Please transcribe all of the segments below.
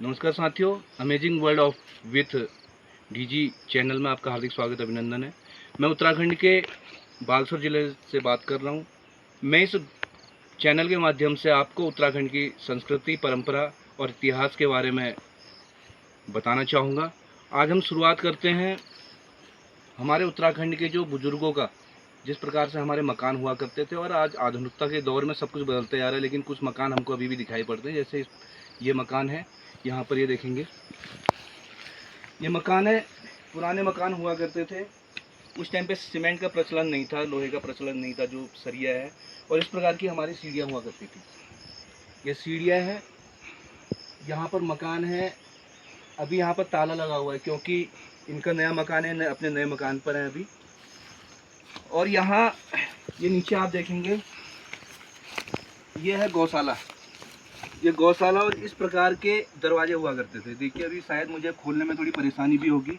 नमस्कार साथियों, amazing world of with DG channel में आपका हार्दिक स्वागत अभिनंदन है। मैं उत्तराखंड के बागेश्वर ज़िले से बात कर रहा हूँ। मैं इस चैनल के माध्यम से आपको उत्तराखंड की संस्कृति, परंपरा और इतिहास के बारे में बताना चाहूँगा। आज हम शुरुआत करते हैं हमारे उत्तराखंड के जो बुज़ुर्गों का, जिस प्रकार से हमारे मकान हुआ करते थे। और आज आधुनिकता के दौर में सब कुछ बदलते जा रहा है, लेकिन कुछ मकान हमको अभी भी दिखाई पड़ते हैं। जैसे ये मकान है, यहाँ पर ये देखेंगे, ये मकान है। पुराने मकान हुआ करते थे। उस टाइम पे सीमेंट का प्रचलन नहीं था, लोहे का प्रचलन नहीं था, जो सरिया है। और इस प्रकार की हमारी सीढ़ियाँ हुआ करती थी। ये सीढ़ियाँ हैं, यहाँ पर मकान है। अभी यहाँ पर ताला लगा हुआ है क्योंकि इनका नया मकान है, अपने नए मकान पर है अभी। और यहाँ ये नीचे आप देखेंगे, ये है गौशाला। ये गौशाला और इस प्रकार के दरवाजे हुआ करते थे। देखिए, अभी शायद मुझे खोलने में थोड़ी परेशानी भी होगी।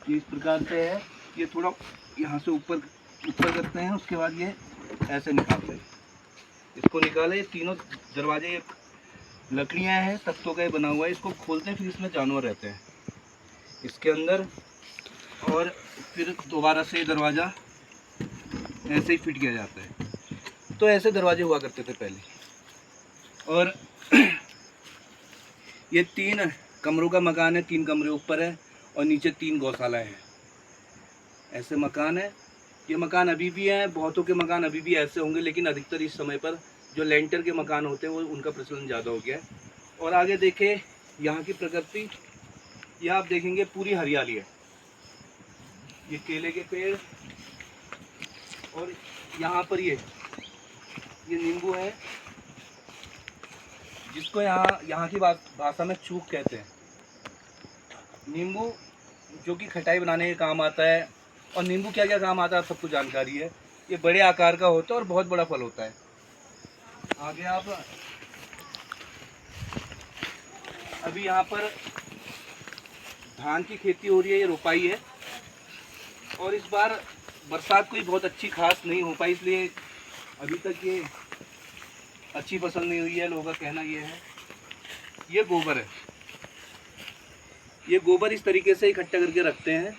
इस प्रकार से है। ये थोड़ा यहाँ से ऊपर करते हैं, उसके बाद ये ऐसे निकालते हैं। इसको निकाले। ये तीनों दरवाजे, ये लकड़ियाँ हैं, तख्तों का ये बना हुआ है। इसको खोलते हैं, फिर इसमें जानवर रहते हैं इसके अंदर। और फिर दोबारा से दरवाज़ा ऐसे ही फिट किया जाता है। तो ऐसे दरवाजे हुआ करते थे पहले। और ये 3 कमरों का मकान है। 3 कमरे ऊपर है और नीचे 3 गौशालाएँ हैं। ऐसे मकान है। ये मकान अभी भी हैं। बहुतों के मकान अभी भी ऐसे होंगे, लेकिन अधिकतर इस समय पर जो लेंटर के मकान होते हैं वो उनका प्रचलन ज़्यादा हो गया है। और आगे देखें यहाँ की प्रकृति, यह आप देखेंगे पूरी हरियाली है। ये केले के पेड़, और यहाँ पर ये नींबू है, जिसको यहाँ की भाषा में चूक कहते हैं। नींबू जो कि खटाई बनाने के काम आता है। और नींबू क्या क्या काम आता है आप सबको जानकारी है। ये बड़े आकार का होता है और बहुत बड़ा फल होता है। आगे आप अभी यहाँ पर धान की खेती हो रही है, ये रोपाई है। और इस बार बरसात कोई बहुत अच्छी खास नहीं हो पाई, इसलिए अभी तक ये अच्छी फसल नहीं हुई है। लोगों का कहना ये है। ये गोबर है। ये गोबर इस तरीके से इकट्ठा करके रखते हैं,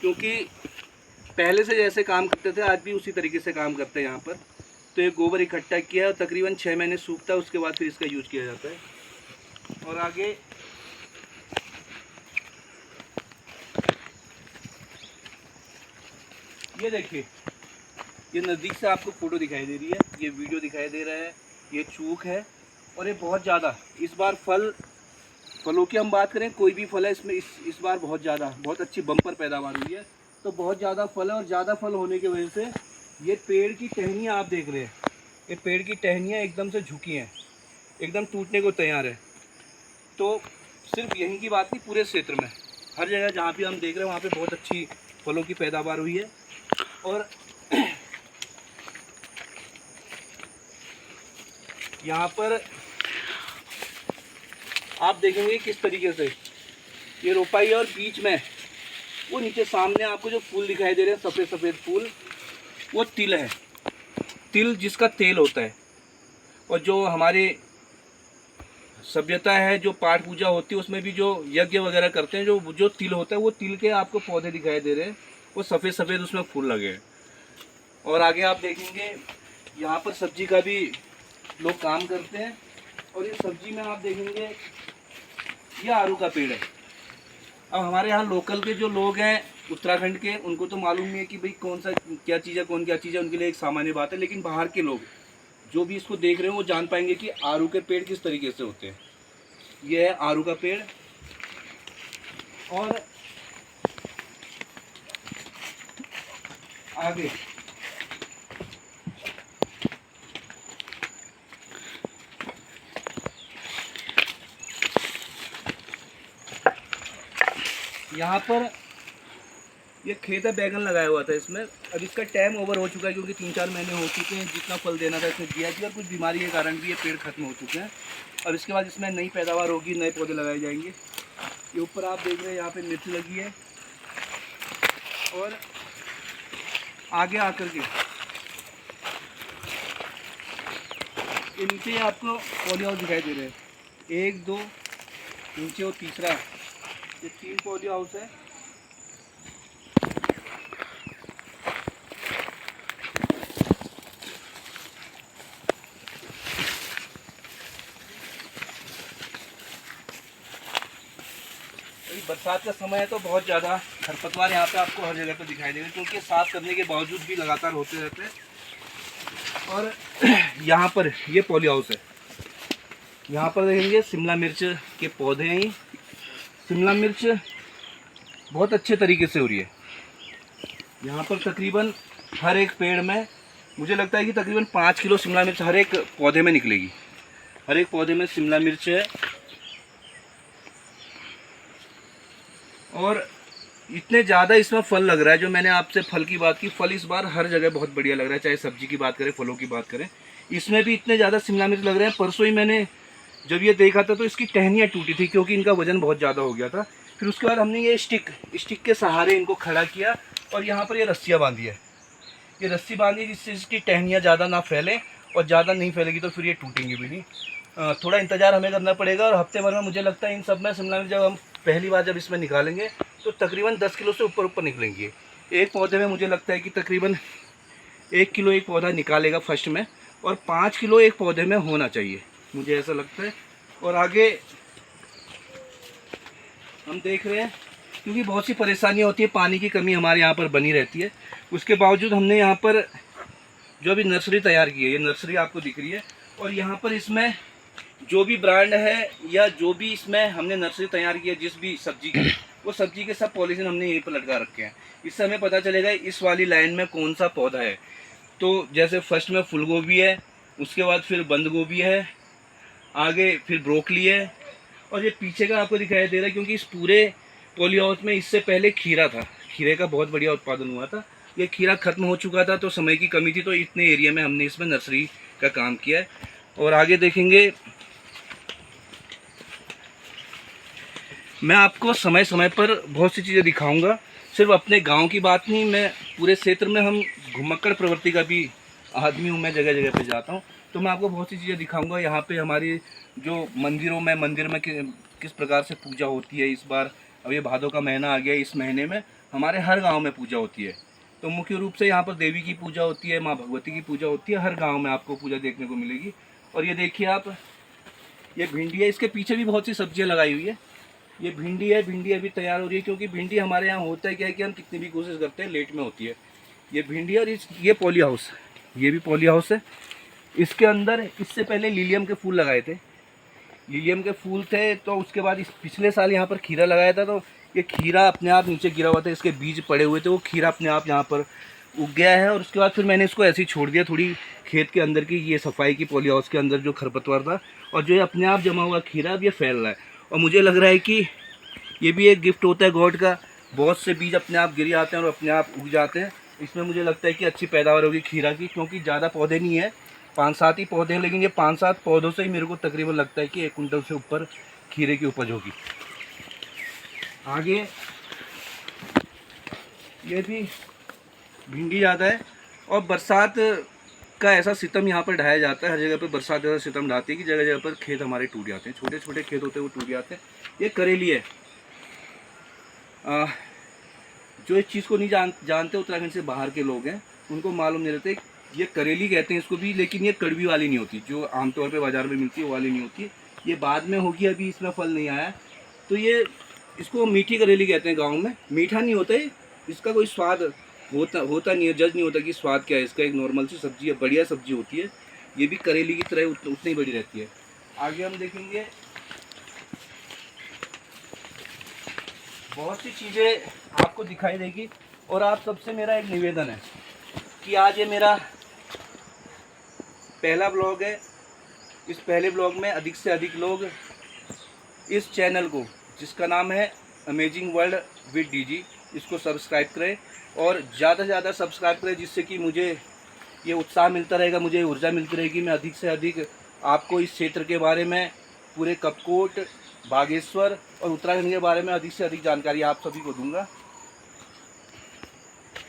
क्योंकि पहले से जैसे काम करते थे आज भी उसी तरीके से काम करते हैं यहाँ पर। तो ये गोबर इकट्ठा किया है और तकरीबन 6 महीने सूखता है, उसके बाद फिर इसका यूज किया जाता है। और आगे ये देखिए, ये नज़दीक से आपको फ़ोटो दिखाई दे रही है, ये वीडियो दिखाई दे रहा है। ये चूक है और ये बहुत ज़्यादा इस बार फलों की हम बात करें, कोई भी फल है इसमें इस बार बहुत अच्छी बम्पर पैदावार हुई है। तो बहुत ज़्यादा फल है, और ज़्यादा फल होने की वजह से ये पेड़ की टहनियाँ आप देख रहे हैं, ये पेड़ की टहनियाँ एकदम से झुकी हैं, एकदम टूटने को तैयार है। तो सिर्फ यहीं की बात नहीं, पूरे क्षेत्र में हर जगह जहाँ भी हम देख रहे हैं वहाँ पे बहुत अच्छी फलों की पैदावार हुई है। और यहाँ पर आप देखेंगे किस तरीके से ये रोपाई है। और बीच में वो नीचे सामने आपको जो फूल दिखाई दे रहे हैं, सफ़ेद सफ़ेद फूल, वो तिल है। तिल जिसका तेल होता है। और जो हमारे सभ्यता है, जो पाठ पूजा होती है, उसमें भी जो यज्ञ वगैरह करते हैं, जो तिल होता है, वो तिल के आपको पौधे दिखाई दे रहे हैं। वो सफ़ेद सफ़ेद उसमें फूल लगे हैं। और आगे आप देखेंगे यहाँ पर सब्जी का भी लोग काम करते हैं। और ये सब्जी में आप देखेंगे, ये आड़ू का पेड़ है। अब हमारे यहाँ लोकल के जो लोग हैं उत्तराखंड के, उनको तो मालूम नहीं है कि भाई कौन सा क्या चीज़ है, कौन क्या चीज़ है, उनके लिए एक सामान्य बात है। लेकिन बाहर के लोग जो भी इसको देख रहे हैं वो जान पाएंगे कि आड़ू के पेड़ किस तरीके से होते हैं। ये है आड़ू का पेड़। और आगे यहाँ पर ये खेत है, बैगन लगाया हुआ था इसमें। अब इसका टाइम ओवर हो चुका है, क्योंकि 3-4 महीने हो चुके हैं। जितना फल देना था इसमें दिया भी, और कुछ बीमारी के कारण भी ये पेड़ खत्म हो चुके हैं। अब इसके बाद इसमें नई पैदावार होगी, नए पौधे लगाए जाएंगे। ये ऊपर आप देख रहे हैं, यहाँ पे मिर्च लगी है। और आगे आकर के ये नीचे आपको पॉली हाउस दिखाई दे रहे हैं, 1 2 नीचे और तीसरा, ये 3 पॉली हाउस है। अभी बरसात का समय है तो बहुत ज़्यादा खरपतवार यहाँ पे आपको हर जगह पे दिखाई देगा, क्योंकि साफ़ करने के बावजूद भी लगातार होते रहते हैं। और यहाँ पर ये पॉली हाउस है, यहाँ पर देखेंगे शिमला मिर्च के पौधे हैं। शिमला मिर्च बहुत अच्छे तरीके से हो रही है। यहाँ पर तकरीबन हर एक पेड़ में मुझे लगता है कि तकरीबन 5 किलो शिमला मिर्च हर एक पौधे में निकलेगी। हर एक पौधे में शिमला मिर्च है। और इतने ज़्यादा इसमें फल लग रहा है, जो मैंने आपसे फल की बात की, फल इस बार हर जगह बहुत बढ़िया लग रहा है। चाहे सब्जी की बात करें, फलों की बात करें, इसमें भी इतने ज़्यादा शिमला मिर्च लग रहे हैं। परसों ही मैंने जब ये देखा था तो इसकी टहनियाँ टूटी थी, क्योंकि इनका वजन बहुत ज़्यादा हो गया था। फिर उसके बाद हमने ये स्टिक के सहारे इनको खड़ा किया और यहाँ पर ये रस्सियाँ बांधी है। ये रस्सी बांधी जिससे इसकी टहनियाँ ज़्यादा ना फैलें, और ज़्यादा नहीं फैलेगी तो फिर ये टूटेंगी भी नहीं। थोड़ा इंतज़ार हमें करना पड़ेगा, और हफ्ते भर में मुझे लगता है इन सब में शिमला मिर्च जब हम पहली बार जब इसमें निकालेंगे तो तकरीबन 10 किलो से ऊपर निकलेंगे। एक पौधे में मुझे लगता है कि तकरीबन 1 किलो एक पौधा निकालेगा फर्स्ट में, और 5 किलो एक पौधे में होना चाहिए, मुझे ऐसा लगता है। और आगे हम देख रहे हैं, क्योंकि बहुत सी परेशानियाँ होती है, पानी की कमी हमारे यहाँ पर बनी रहती है। उसके बावजूद हमने यहाँ पर जो अभी नर्सरी तैयार की है, ये नर्सरी आपको दिख रही है, और यहाँ पर इसमें जो भी ब्रांड है या जो भी इसमें हमने नर्सरी तैयार की है जिस भी सब्जी की, वो सब्जी के सब पॉलीथिन हमने यहीं पर लटका रखे हैं। इससे हमें पता चलेगा इस वाली लाइन में कौन सा पौधा है। तो जैसे फर्स्ट में फूल गोभी है, उसके बाद फिर बंद गोभी है, आगे फिर ब्रोकली है, और ये पीछे का आपको दिखाई दे रहा है क्योंकि इस पूरे पॉली हाउस में इससे पहले खीरा था। खीरे का बहुत बढ़िया उत्पादन हुआ था। ये खीरा खत्म हो चुका था तो समय की कमी थी, तो इतने एरिया में हमने इसमें नर्सरी का काम किया है। और आगे देखेंगे, मैं आपको समय समय पर बहुत सी चीज़ें दिखाऊंगा। सिर्फ अपने गांव की बात नहीं, मैं पूरे क्षेत्र में हम घुमक्कड़ प्रवृत्ति का भी आदमी हूँ। मैं जगह जगह पे जाता हूँ तो मैं आपको बहुत सी चीज़ें दिखाऊंगा। यहाँ पे हमारी जो मंदिर में किस प्रकार से पूजा होती है। इस बार अब ये भादों का महीना आ गया, इस महीने में हमारे हर गाँव में पूजा होती है। तो मुख्य रूप से यहाँ पर देवी की पूजा होती है, माँ भगवती की पूजा होती है। हर गाँव में आपको पूजा देखने को मिलेगी। और ये देखिए आप, ये भिंडी है, इसके पीछे भी बहुत सी सब्जियाँ लगाई हुई है। ये भिंडी है, भिंडी अभी तैयार हो रही है, क्योंकि भिंडी हमारे यहाँ होता है क्या है कि हम कितनी भी कोशिश करते हैं लेट में होती है। ये भिंडी और ये पॉली हाउस, ये भी पॉली हाउस है। इसके अंदर इससे पहले लिलियम के फूल लगाए थे, लिलियम के फूल थे। तो उसके बाद इस पिछले साल यहाँ पर खीरा लगाया था, तो ये खीरा अपने आप नीचे गिरा हुआ था, इसके बीज पड़े हुए थे, वो खीरा अपने आप यहाँ पर उग गया है। और उसके बाद फिर मैंने इसको ऐसे ही छोड़ दिया, थोड़ी खेत के अंदर की ये सफाई की, पॉली हाउस के अंदर जो खरपतवार था, और जो ये अपने आप जमा हुआ खीरा अब ये फैल रहा है। और मुझे लग रहा है कि ये भी एक गिफ्ट होता है गॉड का। बहुत से बीज अपने आप गिर आते हैं और अपने आप उग जाते हैं। इसमें मुझे लगता है कि अच्छी पैदावार होगी खीरा की, क्योंकि ज़्यादा पौधे नहीं है, 5-7 ही पौधे हैं, लेकिन ये 5-7 पौधों से ही मेरे को तकरीबन लगता है कि 1 कुंटल से ऊपर खीरे की उपज होगी। आगे ये भी भिंडी ज़्यादा है। और बरसात का ऐसा सितम यहाँ पर ढाया जाता है, हर जगह पर बरसात ऐसा सितम ढाती है कि जगह जगह पर खेत हमारे टूट जाते हैं। छोटे छोटे खेत होते हैं वो टूट जाते हैं। ये करेली है। जो इस चीज़ को नहीं जानते उत्तराखंड से बाहर के लोग हैं, उनको मालूम नहीं रहते। ये करेली कहते हैं इसको भी, लेकिन ये कड़वी वाली नहीं होती जो आमतौर पे बाज़ार में मिलती है, वो वाली नहीं होती। ये बाद में होगी, अभी इसमें फल नहीं आया। तो ये इसको मीठी करेली कहते हैं गाँव में। मीठा नहीं होता है, इसका कोई स्वाद होता नहीं है, जज नहीं होता कि स्वाद क्या है इसका। एक नॉर्मल सी सब्जी है, बढ़िया सब्जी होती है। ये भी करेली की तरह उतनी ही बड़ी रहती है। आगे हम देखेंगे, बहुत सी चीज़ें आपको दिखाई देगी। और आप सबसे मेरा एक निवेदन है कि आज ये मेरा पहला ब्लॉग है। इस पहले ब्लॉग में अधिक से अधिक लोग इस चैनल को, जिसका नाम है अमेजिंग वर्ल्ड विद डीजी, इसको सब्सक्राइब करें और ज़्यादा से ज़्यादा सब्सक्राइब करें, जिससे कि मुझे ये उत्साह मिलता रहेगा, मुझे ऊर्जा मिलती रहेगी। मैं अधिक से अधिक आपको इस क्षेत्र के बारे में, पूरे कपकोट, बागेश्वर और उत्तराखंड के बारे में अधिक से अधिक जानकारी आप सभी को दूंगा।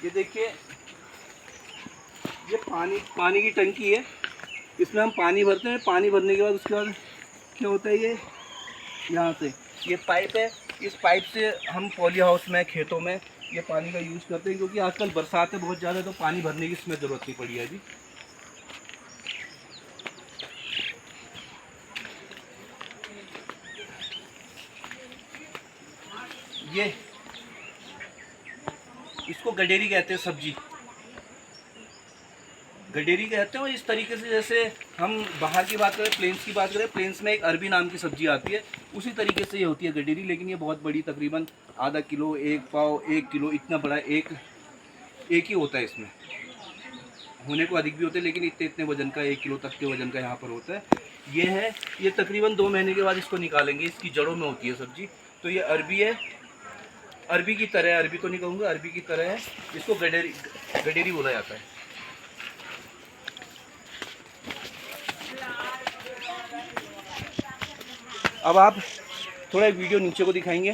ये देखिए, ये पानी की टंकी है। इसमें हम पानी भरते हैं। पानी भरने के बाद उसके बाद क्या होता है, ये यहाँ से ये पाइप है, इस पाइप से हम पॉली हाउस में, खेतों में ये पानी का यूज़ करते हैं, क्योंकि आजकल बरसातें बहुत ज़्यादा, तो पानी भरने की इसमें ज़रूरत नहीं पड़ी है अभी। ये इसको गडेरी कहते हैं, सब्जी गडेरी कहते हैं। और इस तरीके से जैसे हम बाहर की बात करें, प्लेन्स की बात करें, प्लेन्स में एक अरबी नाम की सब्जी आती है, उसी तरीके से ये होती है गडेरी। लेकिन ये बहुत बड़ी, तकरीबन आधा किलो, 1 पाव, 1 किलो, इतना बड़ा एक ही होता है। इसमें होने को अधिक भी होते हैं, लेकिन इतने वजन का, 1 किलो तक के वजन का यहाँ पर होता है। ये है, ये तकरीबन 2 महीने के बाद इसको निकालेंगे। इसकी जड़ों में होती है सब्जी। तो ये अरबी है, अरबी की तरह, अरबी तो नहीं कहूँगा, अरबी की तरह है। इसको गडेरी बोला जाता है। अब आप थोड़ा एक वीडियो नीचे को दिखाएंगे।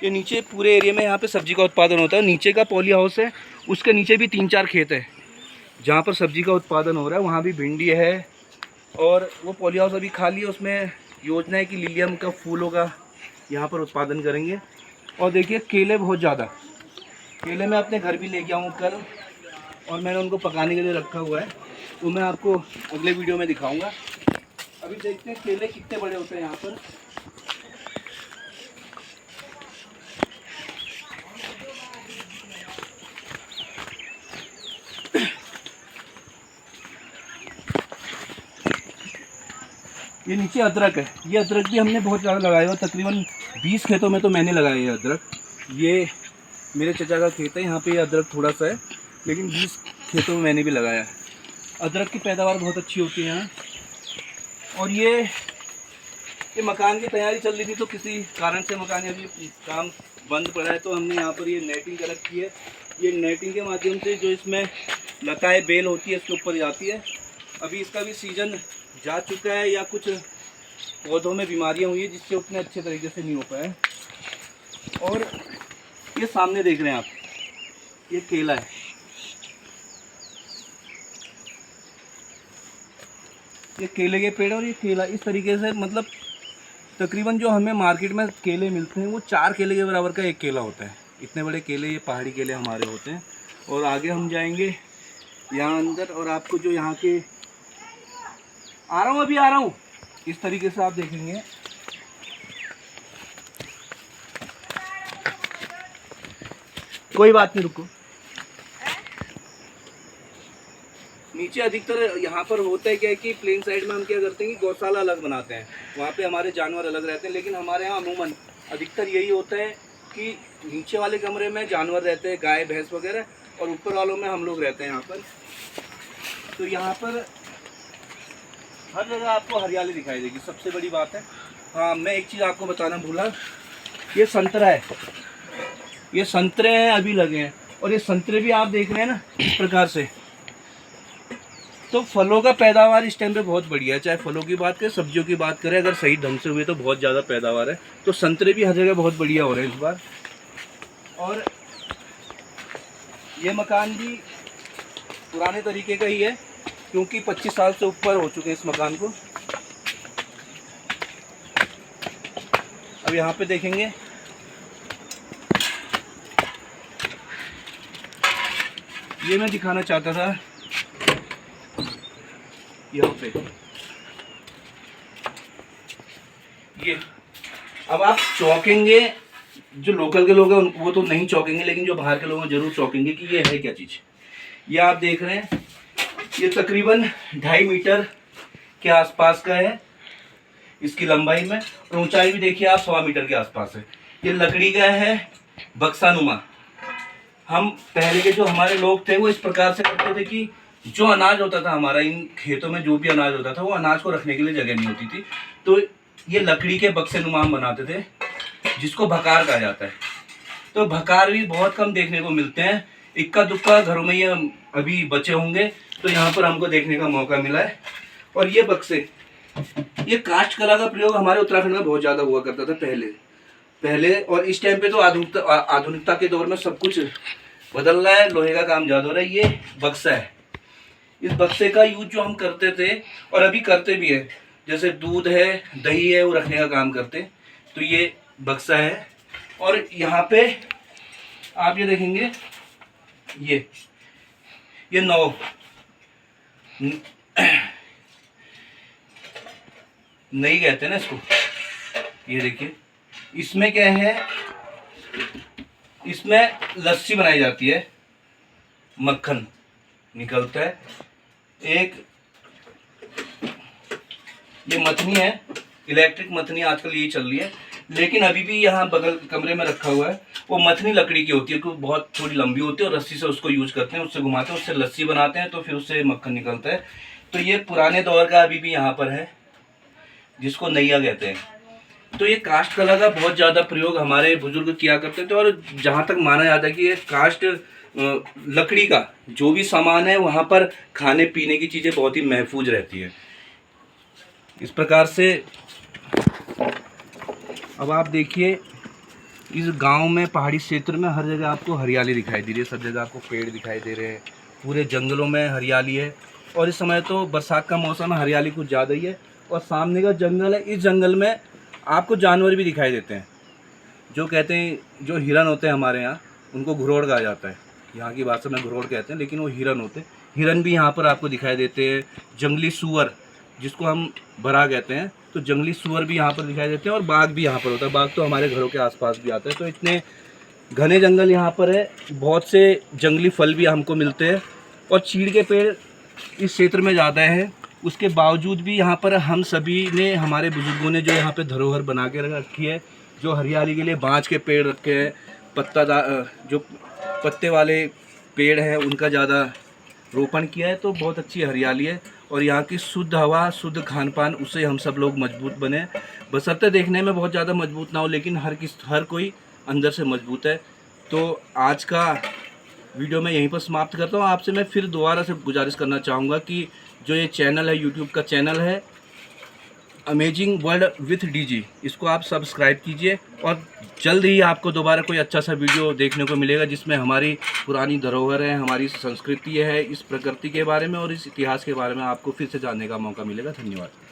ये नीचे पूरे एरिया में यहाँ पे सब्जी का उत्पादन होता है। नीचे का पॉली हाउस है, उसके नीचे भी 3-4 खेत है जहाँ पर सब्जी का उत्पादन हो रहा है। वहाँ भी भिंडी है, और वो पॉली हाउस अभी खाली है। उसमें योजना है कि लिलियम का फूलों का यहाँ पर उत्पादन करेंगे। और देखिए केले बहुत ज़्यादा, केले मैं अपने घर भी लेके आऊँ कल, और मैंने उनको पकाने के लिए रखा हुआ है, तो मैं आपको अगले वीडियो में दिखाऊँगा। अभी देखते हैं केले कितने बड़े होते हैं यहाँ पर। ये नीचे अदरक है। ये अदरक भी हमने बहुत ज़्यादा लगाया हुआ, तकरीबन 20 खेतों में तो मैंने लगाया है अदरक। ये मेरे चचा का खेत है, यहाँ पे ये अदरक थोड़ा सा है, लेकिन 20 खेतों में मैंने भी लगाया है। अदरक की पैदावार बहुत अच्छी होती है यहाँ। और ये मकान की तैयारी चल रही थी, तो किसी कारण से मकान अभी काम बंद पड़ा है, तो हमने यहाँ पर ये नेटिंग कर रखी है। ये नेटिंग के माध्यम से जो इसमें लताएँ, बेल होती है, इसके ऊपर जाती है। अभी इसका भी सीज़न जा चुका है, या कुछ पौधों में बीमारियां हुई है जिससे उतने अच्छे तरीके से नहीं हो पाए। और ये सामने देख रहे हैं आप, ये केला है। ये केले के पेड़, और ये केला इस तरीके से, मतलब तकरीबन जो हमें मार्केट में केले मिलते हैं वो 4 केले के बराबर का एक केला होता है। इतने बड़े केले, ये पहाड़ी केले हमारे होते हैं। और आगे हम जाएंगे यहाँ अंदर, और आपको जो यहाँ के, आ रहा हूँ, इस तरीके से आप देखेंगे। कोई बात नहीं, रुको। नीचे अधिकतर यहाँ पर होता है क्या है कि प्लेन साइड में हम क्या करते हैं कि गौशाला अलग बनाते हैं, वहाँ पे हमारे जानवर अलग रहते हैं। लेकिन हमारे यहाँ अमूमन अधिकतर यही होता है कि नीचे वाले कमरे में जानवर रहते हैं, गाय भैंस वगैरह, और ऊपर वालों में हम लोग रहते हैं यहाँ पर। तो यहाँ पर हर जगह आपको हरियाली दिखाई देगी, सबसे बड़ी बात है। हाँ, मैं एक चीज़ आपको बताना भूला, ये संतरा है। ये संतरे हैं, अभी लगे हैं, और ये संतरे भी आप देख रहे हैं ना इस प्रकार से। तो फलों का पैदावार इस टाइम पे बहुत बढ़िया है। चाहे फलों की बात करें, सब्जियों की बात करें, अगर सही ढंग से हुए तो बहुत ज़्यादा पैदावार है। तो संतरे भी हर जगह बहुत बढ़िया हो रहे हैं इस बार। और ये मकान भी पुराने तरीके का ही है, क्योंकि 25 साल से ऊपर हो चुके हैं इस मकान को। अब यहाँ पे देखेंगे, ये मैं दिखाना चाहता था यहाँ पे। ये अब आप चौंकेंगे, जो लोकल के लोग हैं वो तो नहीं चौंकेंगे, लेकिन जो बाहर के लोग हैं जरूर चौंकेंगे कि ये है क्या चीज़। ये आप देख रहे हैं, ये तकरीबन 2.5 मीटर के आसपास का है इसकी लंबाई में, और ऊंचाई भी देखिए आप 1.25 मीटर के आसपास है। ये लकड़ी का है, बक्सानुमा। हम पहले के जो हमारे लोग थे वो इस प्रकार से करते थे कि जो अनाज होता था हमारा, इन खेतों में जो भी अनाज होता था, वो अनाज को रखने के लिए जगह नहीं होती थी, तो ये लकड़ी के बक्सेनुमा हम बनाते थे, जिसको भकार कहा जाता है। तो भकार भी बहुत कम देखने को मिलते हैं, इक्का दुक्का घरों में ये अभी बचे होंगे, तो यहाँ पर हमको देखने का मौका मिला है। और ये बक्से, ये काष्ठ कला का प्रयोग हमारे उत्तराखंड में बहुत ज़्यादा हुआ करता था पहले। और इस टाइम पे तो आधुनिकता के दौर में सब कुछ बदल रहा है, लोहे का काम ज़्यादा हो रहा है। ये बक्सा है, इस बक्से का यूज जो हम करते थे और अभी करते भी है, जैसे दूध है, दही है, वो रखने का काम करते। तो ये बक्सा है और यहाँ पे आप ये देखेंगे, ये नॉब नहीं कहते ना इसको। ये देखिए, इसमें क्या है, इसमें लस्सी बनाई जाती है, मक्खन निकलता है। एक ये मथनी है, इलेक्ट्रिक मथनी आजकल यही चल रही है, लेकिन अभी भी यहाँ बगल कमरे में रखा हुआ है। वो मथनी लकड़ी की होती है, क्योंकि बहुत थोड़ी लंबी होती है और रस्सी से उसको यूज करते हैं, उससे घुमाते हैं, उससे लस्सी बनाते हैं, तो फिर उससे मक्खन निकलता है। तो ये पुराने दौर का अभी भी यहाँ पर है, जिसको नैया कहते हैं। तो ये काष्ठ कला का बहुत ज़्यादा प्रयोग हमारे बुजुर्ग किया करते थे, और जहाँ तक माना जाता है कि ये काष्ठ लकड़ी का जो भी सामान है, वहाँ पर खाने पीने की चीज़ें बहुत ही महफूज रहती है। इस प्रकार से अब आप देखिए, इस गांव में, पहाड़ी क्षेत्र में हर जगह आपको हरियाली दिखाई दे रही है, सब जगह आपको पेड़ दिखाई दे रहे हैं, पूरे जंगलों में हरियाली है। और इस समय तो बरसात का मौसम है, हरियाली कुछ ज़्यादा ही है। और सामने का जंगल है, इस जंगल में आपको जानवर भी दिखाई देते हैं, जो कहते हैं, जो हिरन होते हैं हमारे यहाँ, उनको घुरोड़ कहा जाता है, यहाँ की भाषा में घुरोड़ कहते हैं, लेकिन वो हिरन होते हैं। हिरन भी यहाँ पर आपको दिखाई देते हैं। जंगली सूअर, जिसको हम बरा कहते हैं, तो जंगली सूअर भी यहाँ पर दिखाई देते हैं। और बाघ भी यहाँ पर होता है, बाघ तो हमारे घरों के आसपास भी आता है। तो इतने घने जंगल यहाँ पर है, बहुत से जंगली फल भी हमको मिलते हैं। और चीड़ के पेड़ इस क्षेत्र में ज़्यादा है, उसके बावजूद भी यहाँ पर हम सभी ने, हमारे बुजुर्गों ने जो यहाँ पे धरोहर बना के रखी है, जो हरियाली के लिए बांज के पेड़ रखे हैं, जो पत्ते वाले पेड़ हैं, उनका ज़्यादा रोपण किया है। तो बहुत अच्छी हरियाली है, और यहाँ की शुद्ध हवा, शुद्ध खान पान, उससे हम सब लोग मजबूत बने। बशर्ते देखने में बहुत ज़्यादा मजबूत ना हो, लेकिन हर कोई अंदर से मजबूत है। तो आज का वीडियो मैं यहीं पर समाप्त करता हूँ। आपसे मैं फिर दोबारा से गुजारिश करना चाहूँगा कि जो ये चैनल है, यूट्यूब का चैनल है अमेजिंग वर्ल्ड विथ डीजी, इसको आप सब्सक्राइब कीजिए, और जल्द ही आपको दोबारा कोई अच्छा सा वीडियो देखने को मिलेगा, जिसमें हमारी पुरानी धरोहर है, हमारी संस्कृति है, इस प्रकृति के बारे में और इस इतिहास के बारे में आपको फिर से जानने का मौका मिलेगा। धन्यवाद।